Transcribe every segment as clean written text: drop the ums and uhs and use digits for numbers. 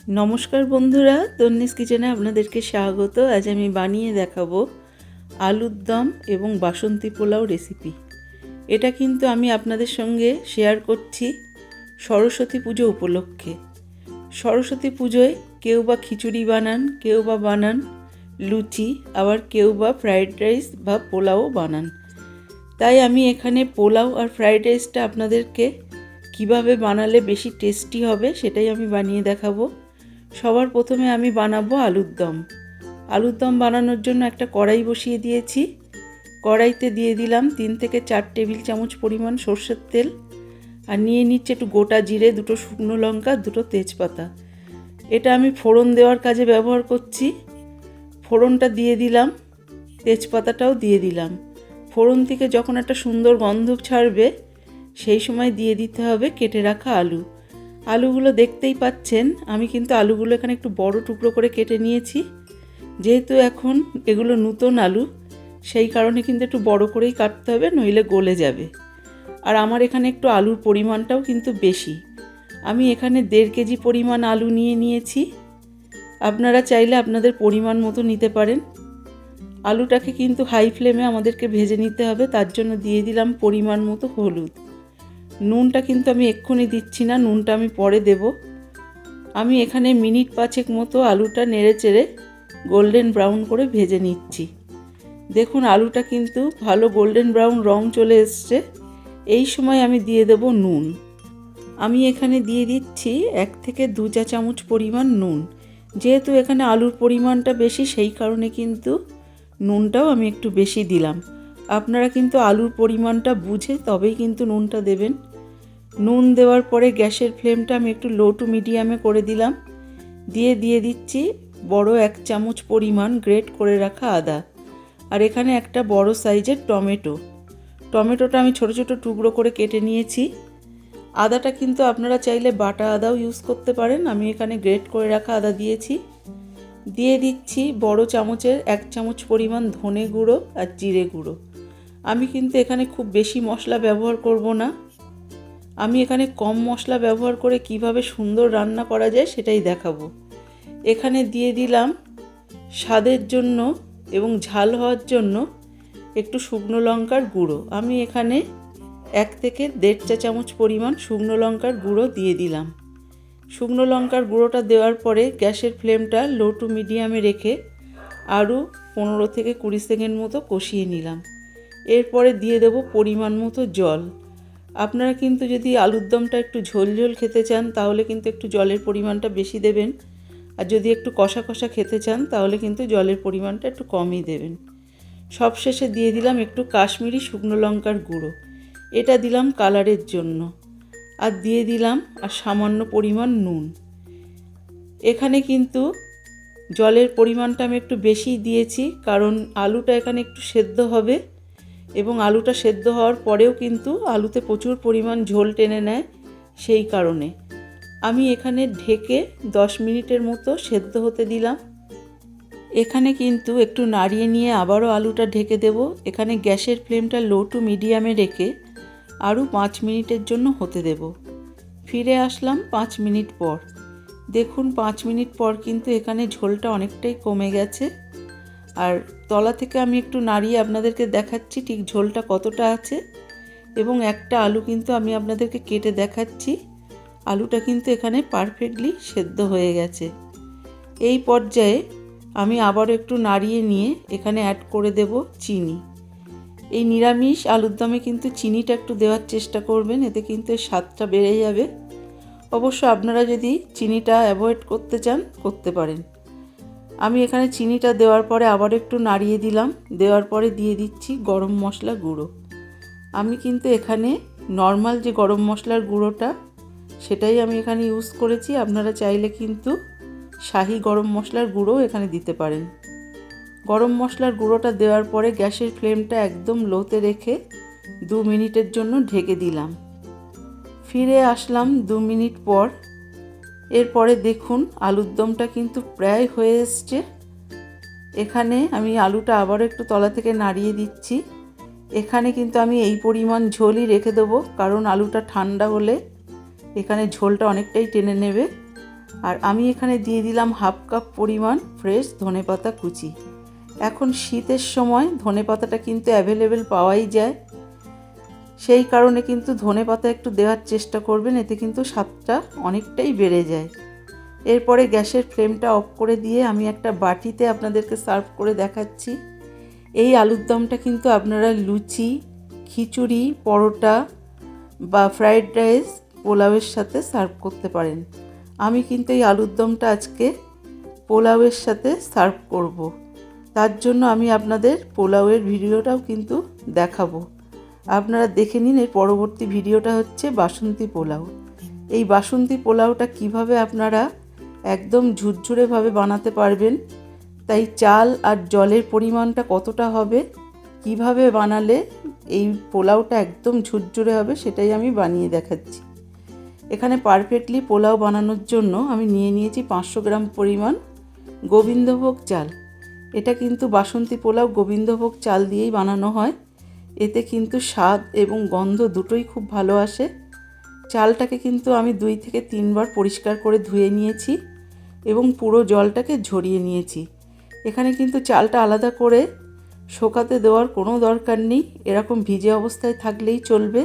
নমস্কার বন্ধুরা, তন্নিস কিচেনে আপনাদেরকে স্বাগত। আজ আমি বানিয়ে দেখাবো আলুর দম এবং বাসন্তী পোলাও রেসিপি। এটা কিন্তু আমি আপনাদের সঙ্গে শেয়ার করছি সরস্বতী পুজো উপলক্ষে। সরস্বতী পুজোয় কেউ বা খিচুড়ি বানান, কেউ বা বানান লুচি, আবার কেউ বা ফ্রাইড রাইস বা পোলাও বানান। তাই আমি এখানে পোলাও আর ফ্রাইড রাইসটা আপনাদেরকে কিভাবে বানালে বেশি টেস্টি হবে সেটাই আমি বানিয়ে দেখাবো। সবার প্রথমে আমি বানাবো আলুর দম। আলুর দম বানানোর জন্য একটা কড়াই বসিয়ে দিয়েছি। কড়াইতে দিয়ে দিলাম 3 থেকে 4 টেবিল চামচ পরিমাণ সর্ষের তেল, আর নিয়ে নিচ্ছে একটু গোটা জিরে, 2টো শুকনো লঙ্কা, 2টো তেজপাতা। এটা আমি ফোড়ন দেওয়ার কাজে ব্যবহার করছি। ফোড়নটা দিয়ে দিলাম, তেজপাতাটাও দিয়ে দিলাম। ফোড়ন থেকে যখন একটা সুন্দর গন্ধ ছাড়বে সেই সময় দিয়ে দিতে হবে কেটে রাখা আলু। আলুগুলো দেখতেই পাচ্ছেন, আমি কিন্তু আলুগুলো এখানে একটু বড় টুকরো করে কেটে নিয়েছি। যেহেতু এখন এগুলো নতুন আলু, সেই কারণে কিন্তু একটু বড় করেই কাটতে হবে, নইলে গলে যাবে। আর আমার এখানে একটু আলুর পরিমাণটাও কিন্তু বেশি। আমি এখানে 1.5 কেজি পরিমাণ আলু নিয়েছি। আপনারা চাইলে আপনাদের পরিমাণ মতো নিতে পারেন। আলুটাকে কিন্তু হাই ফ্লেমে আমাদেরকে ভেজে নিতে হবে। তার জন্য দিয়ে দিলাম পরিমাণ মতো হলুদ। নুনটা কিন্তু আমি এক্ষুনি দিচ্ছি না, নুনটা আমি পরে দেব। আমি এখানে মিনিট 5 মতো আলুটা নেড়ে চেড়ে গোল্ডেন ব্রাউন করে ভেজে নিচ্ছি। দেখুন আলুটা কিন্তু ভালো গোল্ডেন ব্রাউন রং চলে এসছে। এই সময় আমি দিয়ে দেব নুন। আমি এখানে দিয়ে দিচ্ছি 1 থেকে 2 চা চামচ পরিমাণ নুন। যেহেতু এখানে আলুর পরিমাণটা বেশি, সেই কারণে কিন্তু নুনটাও আমি একটু বেশি দিলাম। আপনারা কিন্তু আলুর পরিমাণটা বুঝে তবেই কিন্তু নুনটা দেবেন। নুন দেওয়ার পরে গ্যাসের ফ্লেমটা আমি একটু লো টু মিডিয়ামে করে দিলাম। দিয়ে দিচ্ছি বড় 1 চামচ পরিমাণ গ্রেট করে রাখা আদা। আর এখানে একটা বড় সাইজের টমেটোটা আমি ছোট ছোট টুকরো করে কেটে নিয়েছি। আদাটা কিন্তু আপনারা চাইলে বাটা আদাও ইউজ করতে পারেন। আমি এখানে গ্রেট করে রাখা আদা দিয়েছি। দিয়ে দিচ্ছি বড় চামচের 1 চামচ পরিমাণ ধনে গুঁড়ো আর জিরে গুঁড়ো। আমি কিন্তু এখানে খুব বেশি মশলা ব্যবহার করব না। আমি এখানে কম মশলা ব্যবহার করে কিভাবে সুন্দর রান্না করা যায় সেটাই দেখাবো। এখানে দিয়ে দিলাম স্বাদের জন্য এবং ঝাল হওয়ার জন্য একটু শুকনো লঙ্কার গুঁড়ো। আমি এখানে 1 থেকে 1.5 চা চামচ পরিমাণ শুকনো লঙ্কার গুঁড়ো দিয়ে দিলাম। শুকনো লঙ্কার গুঁড়োটা দেওয়ার পরে গ্যাসের ফ্লেমটা লো টু মিডিয়ামে রেখে আরও 15 থেকে 20 সেকেন্ড মতো কষিয়ে নিলাম। এরপরে দিয়ে দেব পরিমাণ মতো জল। আপনারা কিন্তু যদি আলুর দমটা একটু ঝোল ঝোল খেতে চান তাহলে কিন্তু একটু জলের পরিমাণটা বেশি দেবেন, আর যদি একটু কষা কষা খেতে চান তাহলে কিন্তু জলের পরিমাণটা একটু কমই দেবেন। সবশেষে দিয়ে দিলাম একটু কাশ্মীরি শুকনো লঙ্কার গুঁড়ো। এটা দিলাম কালারের জন্য। আর দিয়ে দিলাম আর সামান্য পরিমাণ নুন। এখানে কিন্তু জলের পরিমাণটা আমি একটু বেশিই দিয়েছি, কারণ আলুটা এখানে একটু সেদ্ধ হবে এবং আলুটা সেদ্ধ হওয়ার পরেও কিন্তু আলুতে প্রচুর পরিমাণ ঝোল টেনে নেয়। সেই কারণে আমি এখানে ঢেকে 10 মিনিটের মতো সেদ্ধ হতে দিলাম। এখানে কিন্তু একটু নাড়িয়ে নিয়ে আবারও আলুটা ঢেকে দেব। এখানে গ্যাসের ফ্লেমটা লো টু মিডিয়ামে রেখে আরও 5 মিনিটের জন্য হতে দেব। ফিরে আসলাম 5 মিনিট পর। দেখুন 5 মিনিট পর কিন্তু এখানে ঝোলটা অনেকটাই কমে গেছে। আর তলা থেকে আমি একটু নাড়িয়ে আপনাদেরকে দেখাচ্ছি ঠিক ঝোলটা কতটা আছে, এবং একটা আলু কিন্তু আমি আপনাদেরকে কেটে দেখাচ্ছি। আলুটা কিন্তু এখানে পারফেক্টলি সেদ্ধ হয়ে গেছে। এই পর্যায়ে আমি আবারও একটু নাড়িয়ে নিয়ে এখানে অ্যাড করে দেব চিনি। এই নিরামিষ আলুর দমে কিন্তু চিনিটা একটু দেওয়ার চেষ্টা করবেন, এতে কিন্তু এর স্বাদটা বেড়ে যাবে। অবশ্য আপনারা যদি চিনিটা অ্যাভয়েড করতে চান করতে পারেন। আমি এখানে চিনিটা দেওয়ার পরে আবার একটু নাড়িয়ে দিলাম। দেওয়ার পরে দিয়ে দিচ্ছি গরম মশলা গুঁড়ো। আমি কিন্তু এখানে নর্মাল যে গরম মশলার গুঁড়োটা সেটাই আমি এখানে ইউজ করেছি। আপনারা চাইলে কিন্তু শাহি গরম মশলার গুঁড়ো এখানে দিতে পারেন। গরম মশলার গুঁড়োটা দেওয়ার পরে গ্যাসের ফ্লেমটা একদম লোতে রেখে 2 মিনিটের জন্য ঢেকে দিলাম। ফিরে আসলাম 2 মিনিট পর। এরপরে দেখুন আলুর দমটা কিন্তু প্রায় হয়ে এসছে। এখানে আমি আলুটা আবারও একটু তলা থেকে নাড়িয়ে দিচ্ছি। এখানে কিন্তু আমি এই পরিমাণ ঝোলই রেখে দেবো, কারণ আলুটা ঠান্ডা হলে এখানে ঝোলটা অনেকটাই টেনে নেবে। আর আমি এখানে দিয়ে দিলাম হাফ কাপ পরিমাণ ফ্রেশ ধনেপাতা কুচি। এখন শীতের সময় ধনেপাতাটা কিন্তু অ্যাভেলেবেল পাওয়াই যায়, সেই কারণে কিন্তু ধনেপাতা একটু দেওয়ার চেষ্টা করবেন, এতে কিন্তু স্বাদটা অনেকটাই বেড়ে যায়। এরপরে গ্যাসের ফ্লেমটা অফ করে দিয়ে আমি একটা বাটিতে আপনাদেরকে সার্ভ করে দেখাচ্ছি। এই আলুর দমটা কিন্তু আপনারা লুচি, খিচুড়ি, পরোটা বা ফ্রাইড রাইস, পোলাওয়ের সাথে সার্ভ করতে পারেন। আমি কিন্তু এই আলুর দমটা আজকে পোলাওয়ের সাথে সার্ভ করব। তার জন্য আমি আপনাদের পোলাওয়ের ভিডিওটাও কিন্তু দেখাবো। আপনারা দেখে নিন। এর পরবর্তী ভিডিওটা হচ্ছে বাসন্তী পোলাও। এই বাসন্তী পোলাওটা কিভাবে আপনারা একদম ঝুরঝুরেভাবে বানাতে পারবেন, তাই চাল আর জলের পরিমাণটা কতটা হবে, কিভাবে বানালে এই পোলাওটা একদম ঝুরঝুরে হবে, সেটাই আমি বানিয়ে দেখাচ্ছি। এখানে পারফেক্টলি পোলাও বানানোর জন্য আমি নিয়ে নিয়েছি 500 গ্রাম পরিমাণ গোবিন্দভোগ চাল। এটা কিন্তু বাসন্তী পোলাও গোবিন্দভোগ চাল দিয়েই বানানো হয়, এতে কিন্তু স্বাদ এবং গন্ধ দুটোই খুব ভালো আসে। চালটাকে কিন্তু আমি 2 থেকে 3 বার পরিষ্কার করে ধুয়ে নিয়েছি এবং পুরো জলটাকে ঝরিয়ে নিয়েছি। এখানে কিন্তু চালটা আলাদা করে শোকাতে দেওয়ার কোনো দরকার নেই, এরকম ভিজে অবস্থায় থাকলেই চলবে।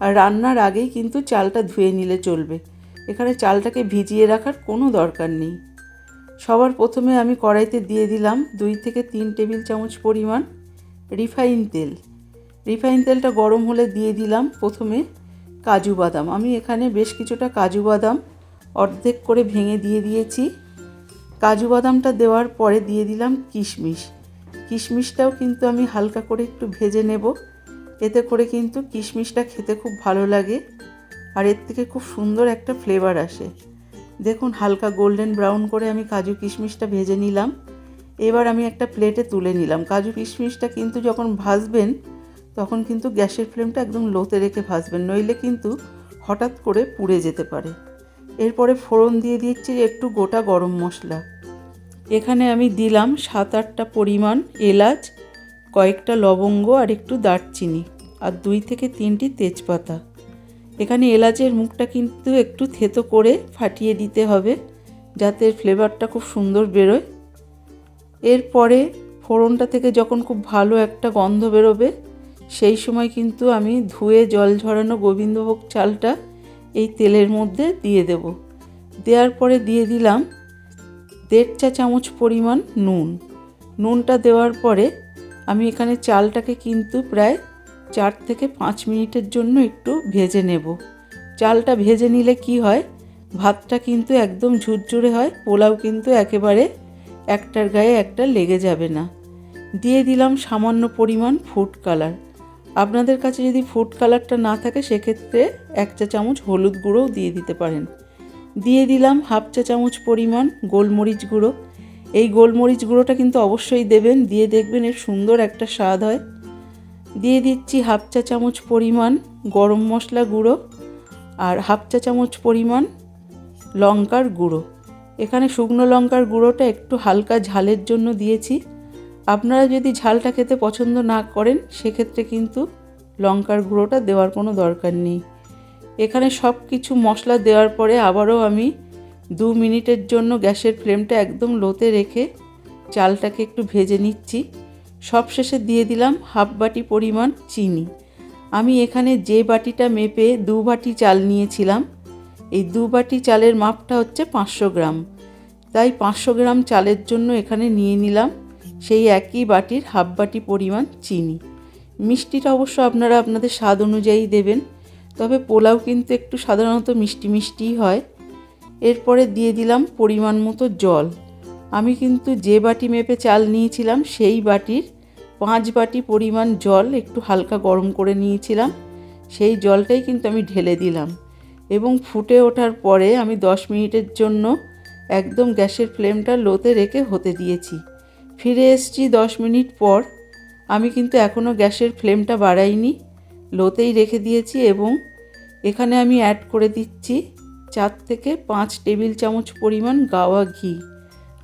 আর রান্নার আগেই কিন্তু চালটা ধুয়ে নিলে চলবে, এখানে চালটাকে ভিজিয়ে রাখার কোনো দরকার নেই। সবার প্রথমে আমি কড়াইতে দিয়ে দিলাম 2 থেকে 3 টেবিল চামচ পরিমাণ রিফাইন তেল। রিফাইন তেলটা গরম হলে দিয়ে দিলাম প্রথমে কাজু বাদাম। আমি এখানে বেশ কিছুটা কাজু বাদাম অর্ধেক করে ভেঙে দিয়ে দিয়েছি। কাজু বাদামটা দেওয়ার পরে দিয়ে দিলাম কিশমিশ। কিশমিশটাও কিন্তু আমি হালকা করে একটু ভেজে নেব, এতে করে কিন্তু কিশমিশটা খেতে খুব ভালো লাগে আর এর থেকে খুব সুন্দর একটা ফ্লেভার আসে। দেখুন হালকা গোল্ডেন ব্রাউন করে আমি কাজু কিশমিশটা ভেজে নিলাম। এবার আমি একটা প্লেটে তুলে নিলাম। কাজু কিশমিশটা কিন্তু যখন ভাজবেন তখন কিন্তু গ্যাসের ফ্লেমটা একদম লোতে রেখে ভাজবেন, নইলে কিন্তু হঠাৎ করে পুড়ে যেতে পারে। এরপরে ফোড়ন দিয়ে দিচ্ছি একটু গোটা গরম মশলা। এখানে আমি দিলাম 7-8টা পরিমাণ এলাচ, কয়েকটা লবঙ্গ আর একটু দারচিনি আর 2 থেকে 3টি তেজপাতা। এখানে এলাচের মুখটা কিন্তু একটু থেতো করে ফাটিয়ে দিতে হবে, যাতে ফ্লেভারটা খুব সুন্দর বেরোয়। এরপরে ফোড়নটা থেকে যখন খুব ভালো একটা গন্ধ বেরোবে, সেই সময় কিন্তু আমি ধুয়ে জল ঝরানো গোবিন্দভোগ চালটা এই তেলের মধ্যে দিয়ে দেব। দেওয়ার পরে দিয়ে দিলাম 1.5 চা চামচ পরিমাণ নুন। নুনটা দেওয়ার পরে আমি এখানে চালটাকে কিন্তু প্রায় 4 থেকে 5 মিনিটের জন্য একটু ভেজে নেব। চালটা ভেজে নিলে কি হয়, ভাতটা কিন্তু একদম ঝুরঝুরে হয়, পোলাও কিন্তু একেবারে একটার গায়ে একটা লেগে যাবে না। দিয়ে দিলাম সামান্য পরিমাণ ফুড কালার। আপনাদের কাছে যদি ফুড কালারটা না থাকে সেক্ষেত্রে 1 চা চামচ হলুদ গুঁড়োও দিয়ে দিতে পারেন। দিয়ে দিলাম হাফ চা চামচ পরিমাণ গোলমরিচ গুঁড়ো। এই গোলমরিচ গুঁড়োটা কিন্তু অবশ্যই দেবেন, দিয়ে দেখবেন এর সুন্দর একটা স্বাদ হয়। দিয়ে দিচ্ছি হাফ চা চামচ পরিমাণ গরম মশলা গুঁড়ো আর হাফ চা চামচ পরিমাণ লঙ্কার গুঁড়ো। এখানে শুকনো লঙ্কার গুঁড়োটা একটু হালকা ঝালের জন্য দিয়েছি। আপনারা যদি ঝালটা খেতে পছন্দ না করেন সেক্ষেত্রে কিন্তু লঙ্কার গুঁড়োটা দেওয়ার কোনো দরকার নেই। এখানে সব কিছু মশলা দেওয়ার পরে আবারও আমি 2 মিনিটের জন্য গ্যাসের ফ্লেমটা একদম লোতে রেখে চালটাকে একটু ভেজে নিচ্ছি। সবশেষে দিয়ে দিলাম হাফ বাটি পরিমাণ চিনি। আমি এখানে যে বাটিটা মেপে 2 বাটি চাল নিয়েছিলাম, এই 2 বাটি চালের মাপটা হচ্ছে 500 গ্রাম, তাই 500 গ্রাম চালের জন্য এখানে নিয়ে নিলাম সেই একই বাটির হাফ বাটি পরিমাণ চিনি। মিষ্টিটা অবশ্য আপনারা আপনাদের স্বাদ অনুযায়ী দেবেন, তবে পোলাও কিন্তু একটু সাধারণত মিষ্টি মিষ্টিই হয়। এরপরে দিয়ে দিলাম পরিমাণ মতো জল। আমি কিন্তু যে বাটি মেপে চাল নিয়েছিলাম সেই বাটির 5 বাটি পরিমাণ জল একটু হালকা গরম করে নিয়েছিলাম, সেই জলটাই কিন্তু আমি ঢেলে দিলাম এবং ফুটে ওঠার পরে আমি 10 মিনিটের জন্য একদম গ্যাসের ফ্লেমটা লোতে রেখে হতে দিয়েছি। ফিরে এসেছি 10 মিনিট পর। আমি কিন্তু এখনও গ্যাসের ফ্লেমটা বাড়াইনি, লোতেই রেখে দিয়েছি এবং এখানে আমি অ্যাড করে দিচ্ছি 4 থেকে 5 টেবিল চামচ পরিমাণ গাওয়া ঘি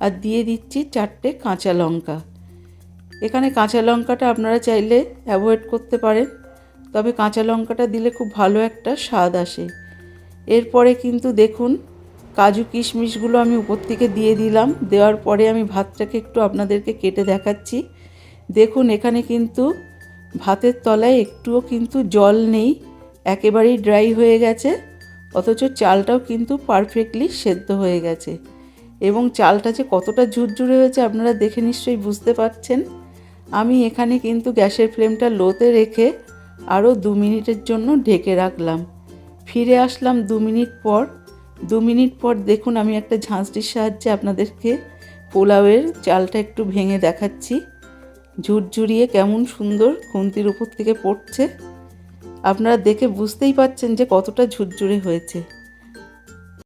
আর দিয়ে দিচ্ছি 4টে কাঁচা লঙ্কা। এখানে কাঁচা লঙ্কাটা আপনারা চাইলে অ্যাভয়েড করতে পারেন, তবে কাঁচা লঙ্কাটা দিলে খুব ভালো একটা স্বাদ আসে। এরপরে কিন্তু দেখুন কাজু কিশমিশগুলো আমি উপর থেকে দিয়ে দিলাম। দেওয়ার পরে আমি ভাতটাকে একটু আপনাদেরকে কেটে দেখাচ্ছি। দেখুন এখানে কিন্তু ভাতের তলায় একটুও কিন্তু জল নেই, একেবারেই ড্রাই হয়ে গেছে, অথচ চালটাও কিন্তু পারফেক্টলি সেদ্ধ হয়ে গেছে। এবং চালটা যে কতটা ঝুরঝুরে হয়েছে আপনারা দেখে নিশ্চয়ই বুঝতে পারছেন। আমি এখানে কিন্তু গ্যাসের ফ্লেমটা লোতে রেখে আরও 2 মিনিটের জন্য ঢেকে রাখলাম। ফিরে আসলাম 2 মিনিট পর। 2 মিনিট পর দেখুন আমি একটা ঝাঁঝরির সাহায্যে আপনাদেরকে পোলাওয়ের চালটা একটু ভেঙে দেখাচ্ছি। ঝুরঝুরিয়ে কেমন সুন্দর খুন্তির উপর থেকে পড়ছে। আপনারা দেখে বুঝতেই পারছেন যে কতটা ঝুরঝুরে হয়েছে।